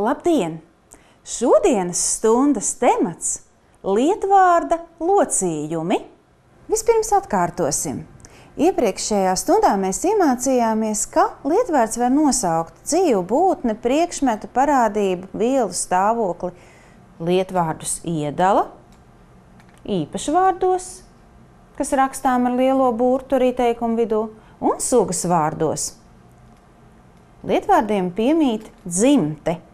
Labdien! Šodienas stundas temats – lietvārda locījumi. Vispirms atkārtosim. Iepriekšējā stundā mēs iemācījāmies, ka lietvārds var nosaukt dzīvu būtni, priekšmetu, parādību, vielu, stāvokli. Lietvārdus iedala īpašvārdos, kas rakstām ar lielo burtu arī teikumu vidū, un sugas vārdos. Lietvārdiem piemīt dzimte –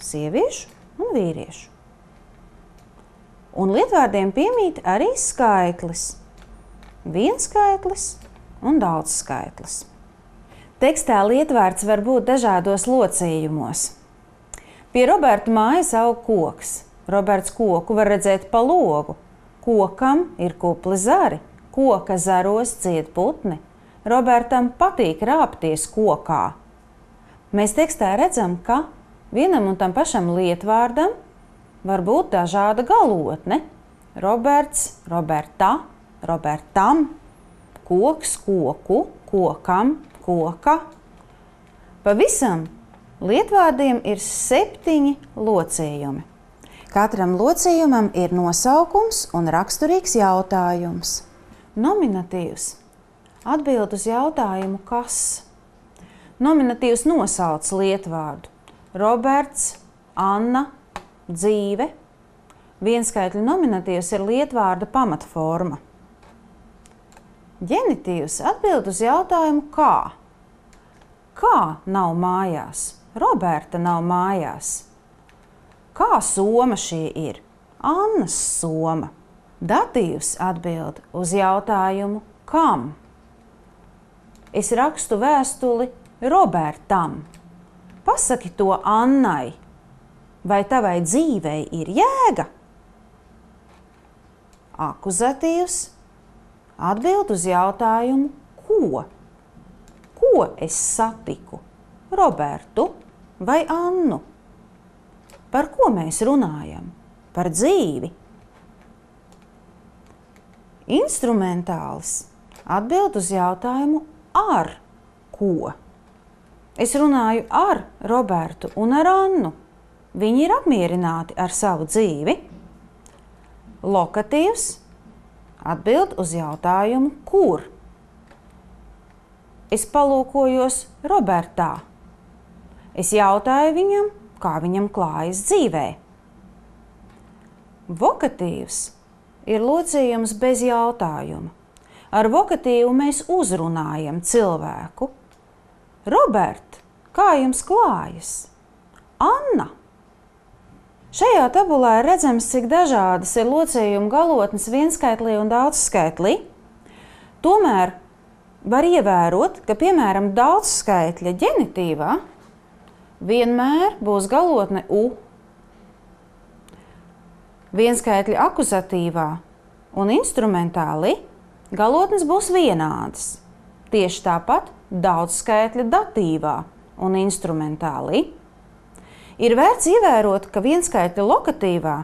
sieviešu un vīriešu. Un lietvārdiem piemīt arī skaitlis – vienskaitlis un daudzskaitlis. Tekstā lietvārds var būt dažādos locījumos. Pie Roberta mājas aug koks. Roberts koku var redzēt pa logu. Kokam ir kupli zari. Koka zaros dzied putni. Robertam patīk rāpties kokā. Mēs tekstā redzam, ka vienam un tam pašam lietvārdam var būt dažāda galotne. Roberts, Roberta, Robertam, koks, koku, kokam, koka. Pavisam lietvārdiem ir 7 locījumi. Katram locījumam ir nosaukums un raksturīgs jautājums. Nominatīvs atbild uz jautājumu kas. Nominatīvs nosauc lietvārdu. Roberts, Anna, dzīve. Vienskaitļu nominatīvs ir lietvārda pamatforma. Ģenitīvs atbild uz jautājumu kā. Kā nav mājās? Roberta nav mājās. Kā soma šī ir? Annas soma. Datīvs atbild uz jautājumu kam. Es rakstu vēstuli Robertam. Pasaki to Annai. Vai tavai dzīvei ir jēga? Akuzatīvs atbild uz jautājumu ko. Ko es satiku? Robertu vai Annu? Par ko mēs runājam? Par dzīvi. Instrumentālis atbild uz jautājumu ar ko. Es runāju ar Robertu un ar Annu. Viņi ir apmierināti ar savu dzīvi. Lokatīvs atbild uz jautājumu kur. Es palūkojos Robertā. Es jautāju viņam, kā viņam klājas dzīvē. Vokatīvs ir locījums bez jautājuma. Ar vokatīvu mēs uzrunājam cilvēku. Robert, kā jums klājas? Anna. Šajā tabulā ir redzams, cik dažādas ir locījuma galotnes vienskaitlī un daudzskaitlī. Tomēr var ievērot, ka, piemēram, daudzskaitļa ģenitīvā vienmēr būs galotne u. Vienskaitļa akuzatīvā un instrumentālī galotnes būs vienādas. Tieši tāpat daudzskaitļa datīvā un instrumentālī. Ir vērts ievērot, ka vienskaitļa lokatīvā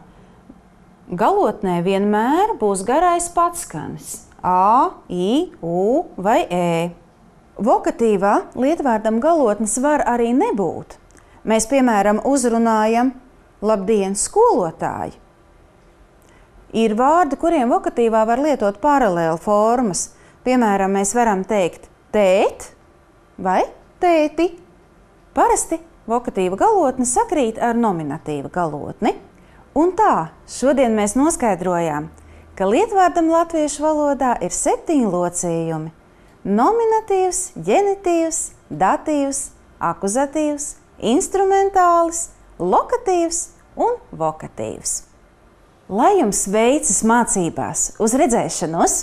galotnē vienmēr būs garais patskanis a, i, u vai e. Vokatīvā lietvārdam galotnes var arī nebūt. Mēs, piemēram, uzrunājam labdien, skolotāji. Ir vārdi, kuriem vokatīvā var lietot paralēli formas. Piemēram, mēs varam teikt tēt vai tēti. Parasti vokatīva galotne sakrīt ar nominatīva galotni. Un tā, šodien mēs noskaidrojām, ka lietvārdam latviešu valodā ir 7 locījumi. Nominatīvs, ģenitīvs, datīvs, akuzatīvs, instrumentālis, lokatīvs un vokatīvs. Lai jums veicas mācībās! Uz redzēšanos!